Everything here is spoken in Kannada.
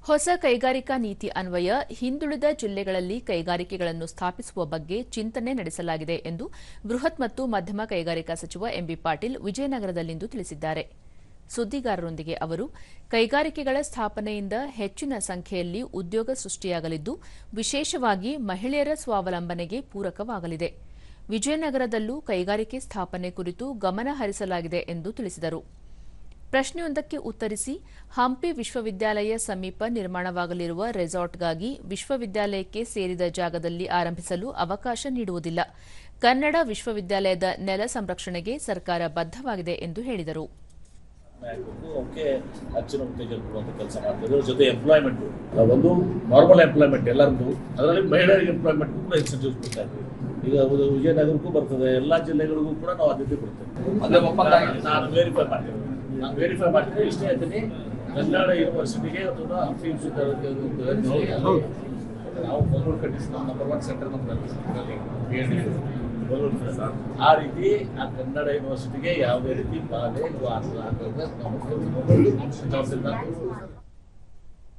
ಹೊಸ ಕೈಗಾರಿಕಾ ನೀತಿ ಅನ್ವಯ ಹಿಂದುಳಿದ ಜಿಲ್ಲೆಗಳಲ್ಲಿ ಕೈಗಾರಿಕೆಗಳನ್ನು ಸ್ಥಾಪಿಸುವ ಬಗ್ಗೆ ಚಿಂತನೆ ನಡೆಸಲಾಗಿದೆ ಎಂದು ಬೃಹತ್ ಮತ್ತು ಮಧ್ಯಮ ಕೈಗಾರಿಕಾ ಸಚಿವ ಎಂಬಿ ಪಾಟೀಲ್ ವಿಜಯನಗರದಲ್ಲಿಂದು ತಿಳಿಸಿದ್ದಾರೆ. ಸುದ್ದಿಗಾರರೊಂದಿಗೆ ಅವರು, ಕೈಗಾರಿಕೆಗಳ ಸ್ಥಾಪನೆಯಿಂದ ಹೆಚ್ಚಿನ ಸಂಖ್ಯೆಯಲ್ಲಿ ಉದ್ಯೋಗ ಸೃಷ್ಟಿಯಾಗಲಿದ್ದು, ವಿಶೇಷವಾಗಿ ಮಹಿಳೆಯರ ಸ್ವಾವಲಂಬನೆಗೆ ಪೂರಕವಾಗಲಿದೆ. ವಿಜಯನಗರದಲ್ಲೂ ಕೈಗಾರಿಕೆ ಸ್ಥಾಪನೆ ಕುರಿತು ಗಮನ ಹರಿಸಲಾಗಿದೆ ಎಂದು ತಿಳಿಸಿದರು. ಪ್ರಶ್ನೆಯೊಂದಕ್ಕೆ ಉತ್ತರಿಸಿ, ಹಂಪಿ ವಿಶ್ವವಿದ್ಯಾಲಯ ಸಮೀಪ ನಿರ್ಮಾಣವಾಗಲಿರುವ ರೆಸಾರ್ಟ್ಗಾಗಿ ವಿಶ್ವವಿದ್ಯಾಲಯಕ್ಕೆ ಸೇರಿದ ಜಾಗದಲ್ಲಿ ಆರಂಭಿಸಲು ಅವಕಾಶ ನೀಡುವುದಿಲ್ಲ. ಕನ್ನಡ ವಿಶ್ವವಿದ್ಯಾಲಯದ ನೆಲ ಸಂರಕ್ಷಣೆಗೆ ಸರ್ಕಾರ ಬದ್ಧವಾಗಿದೆ ಎಂದು ಹೇಳಿದರು. ಹೆಚ್ಚಿನ ಉತ್ತೇಜನ ಕೊಡುವಂತ ಕೆಲಸ ಮಾಡ್ತಿದ್ರು. ಜೊತೆ ಎಂಪ್ಲಾಯ್ಮೆಂಟ್ ಒಂದು ನಾರ್ಮಲ್ ಎಂಪ್ಲಾಯ್ಮೆಂಟ್ ಎಲ್ಲರಿಗೂ, ಅದರಲ್ಲಿ ಮಹಿಳೆಯರಿಗೆ ಎಂಪ್ಲಾಯ್ಮೆಂಟ್ ಕೂಡ ಇನ್ಸೆಂಟಿವ್ಸ್ ಕೊಡ್ತಾ ಇದ್ವಿ. ಈಗ ವಿಜಯನಗರಕ್ಕೂ ಬರ್ತದೆ, ಎಲ್ಲಾ ಜಿಲ್ಲೆಗಳಿಗೂ ಕೂಡ ನಾವು ಆದ್ಯತೆ ಕೊಡ್ತೇವೆ. ನಾನು ವೆರಿಫೈ ಮಾಡ್ತೀನಿ. ಇಷ್ಟೇ ಹೇಳ್ತೀನಿ, ಕನ್ನಡ ಯೂನಿವರ್ಸಿಟಿಗೆ ಅಥವಾ ಹಂಪಿ ವಿಶ್ವವಿದ್ಯಾಲಯಕ್ಕೆ ನಾವು ಮಂಗಳೂರು ಕಟ್ಟಿಸಿ ನಂಬರ್ 1 ಸೆಂಟರ್ ಆ ರೀತಿ ಆ ಕನ್ನಡ ಯೂನಿವರ್ಸಿಟಿಗೆ ಯಾವುದೇ ರೀತಿ ಬಾಧೆ ಆಗದ